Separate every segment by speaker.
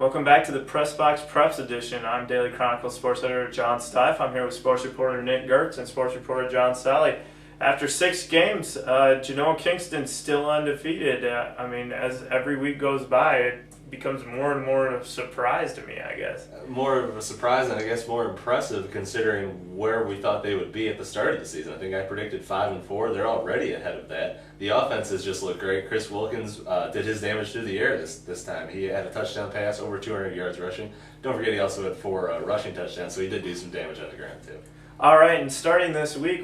Speaker 1: Welcome back to the Press Box Preps edition. I'm Daily Chronicle sports editor John Stife. I'm here with sports reporter Nick Gertz and sports reporter John Sally. After 6 games, Genoa Kingston's still undefeated. As every week goes by, it becomes more and more of a surprise to me, I guess.
Speaker 2: More of a surprise and I guess more impressive considering where we thought they would be at the start of the season. I think I predicted 5-4. They're already ahead of that. The offenses just look great. Chris Wilkins did his damage through the air this time. He had a touchdown pass, over 200 yards rushing. Don't forget he also had 4 rushing touchdowns, so he did do some damage on the ground too.
Speaker 1: All right, and starting this week,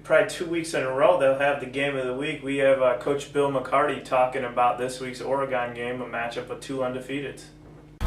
Speaker 1: probably 2 weeks in a row, they'll have the game of the week. We have Coach Bill McCarty talking about this week's Oregon game, a matchup with 2 undefeateds.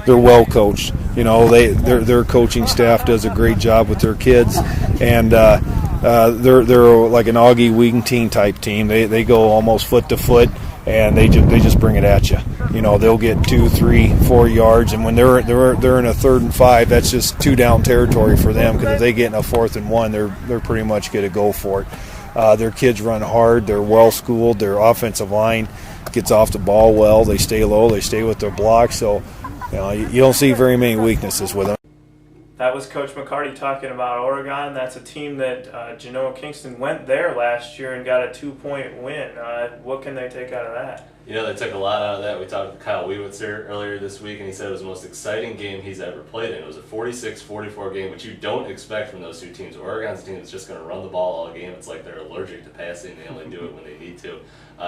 Speaker 3: They're well coached. You know, their coaching staff does a great job with their kids, and they're like an Augie Wingteen type team. They go almost foot to foot, and they just bring it at you. You know, they'll get 2, 3, 4 yards, and when they're in a 3rd and 5, that's just 2 down territory for them. Because if they get in a 4th and 1, they're pretty much going to go for it. Their kids run hard. They're well schooled. Their offensive line gets off the ball well. They stay low. They stay with their blocks. So, you know, you don't see very many weaknesses with them.
Speaker 1: That was Coach McCarty talking about Oregon. That's a team that Genoa Kingston went there last year and got a 2-point win. What can they take out of that?
Speaker 2: You know, they took a lot out of that. We talked to Kyle Wiewitzer earlier this week, and he said it was the most exciting game he's ever played in. It was a 46-44 game, which you don't expect from those 2 teams. Oregon's a team that's just going to run the ball all game. It's like they're allergic to passing. They only do it when they need to.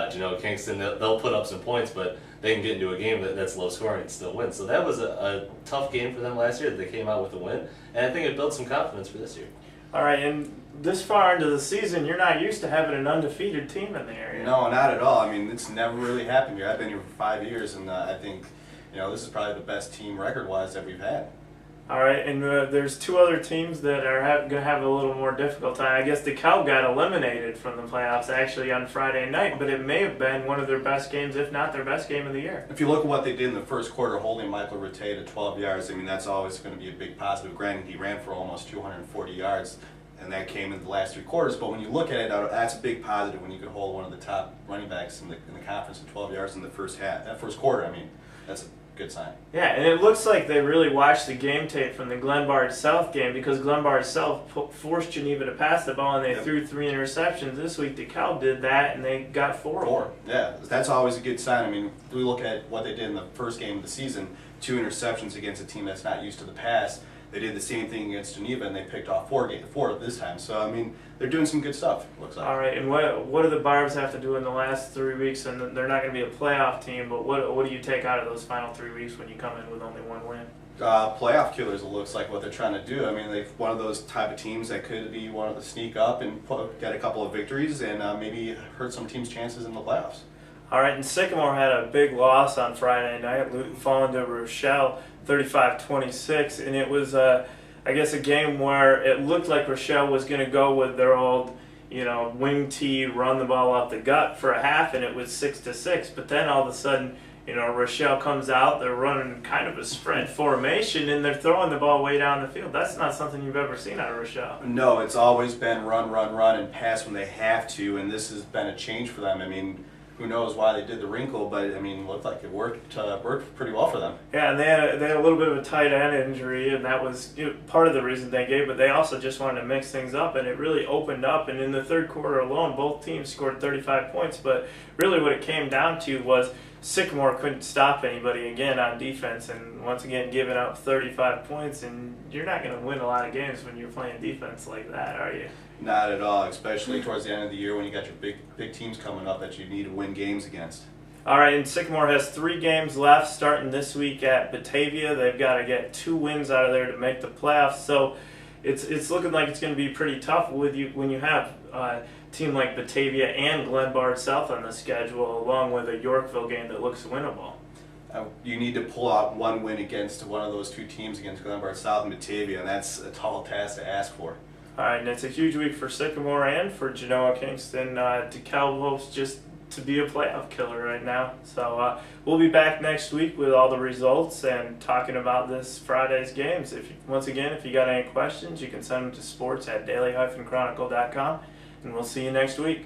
Speaker 2: Genoa Kingston, they'll put up some points, but they can get into a game that's low scoring and still win. So that was a tough game for them last year that they came out with a win, and I think it built some confidence for this year.
Speaker 1: All right, and this far into the season, you're not used to having an undefeated team in the area.
Speaker 4: No, not at all. I mean, it's never really happened here. I've been here for 5 years, and I think, this is probably the best team record-wise that we've had.
Speaker 1: All right, and there's 2 other teams that are going to have a little more difficult time. I guess DeKalb got eliminated from the playoffs actually on Friday night, but it may have been one of their best games, if not their best game of the year.
Speaker 4: If you look at what they did in the first quarter, holding Michael Rattay to 12 yards, I mean, that's always going to be a big positive. Granted, he ran for almost 240 yards, and that came in the last 3 quarters. But when you look at it, that's a big positive when you can hold one of the top running backs in the conference at 12 yards in the first quarter. I mean, that's a good sign.
Speaker 1: Yeah, and it looks like they really watched the game tape from the Glenbard South game, because Glenbard South forced Geneva to pass the ball, and they threw 3 interceptions. This week, DeKalb did that, and they got 4.
Speaker 4: Yeah, that's always a good sign. I mean, if we look at what they did in the first game of the season, 2 interceptions against a team that's not used to the pass. They did the same thing against Geneva, and they picked off 4 this time. So, I mean, they're doing some good stuff, it looks like.
Speaker 1: All right, and what do the Barbs have to do in the last 3 weeks? And they're not going to be a playoff team, but what do you take out of those final 3 weeks when you come in with only 1 win?
Speaker 4: Playoff killers, it looks like what they're trying to do. I mean, they're one of those type of teams that could be one of the sneak up and get a couple of victories and maybe hurt some teams' chances in the playoffs.
Speaker 1: All right, and Sycamore had a big loss on Friday night, falling to Rochelle 35-26, and it was, I guess, a game where it looked like Rochelle was going to go with their old, wing tee, run the ball out the gut for a half, and it was 6-6. But then all of a sudden, Rochelle comes out, they're running kind of a spread formation, and they're throwing the ball way down the field. That's not something you've ever seen out of Rochelle.
Speaker 4: No, it's always been run, and pass when they have to, and this has been a change for them. I mean, who knows why they did the wrinkle, but I mean, it looked like it worked pretty well for them.
Speaker 1: Yeah, and they had a little bit of a tight end injury, and that was part of the reason they gave. But they also just wanted to mix things up, and it really opened up. And in the 3rd quarter alone, both teams scored 35 points. But really, what it came down to was Sycamore couldn't stop anybody again on defense, and once again giving up 35 points. And you're not going to win a lot of games when you're playing defense like that, are you?
Speaker 4: Not at all, especially towards the end of the year when you got your big teams coming up that you need to win games against.
Speaker 1: All right, and Sycamore has 3 games left starting this week at Batavia. They've got to get 2 wins out of there to make the playoffs. So it's looking like it's going to be pretty tough when you have a team like Batavia and Glenbard South on the schedule, along with a Yorkville game that looks winnable.
Speaker 4: You need to pull out 1 win against one of those 2 teams against Glenbard South and Batavia, and that's a tall task to ask for.
Speaker 1: All right, and it's a huge week for Sycamore and for Genoa Kingston. DeKalb hopes just to be a playoff killer right now. So we'll be back next week with all the results and talking about this Friday's games. Once again, if you got any questions, you can send them to sports@daily-chronicle.com, and we'll see you next week.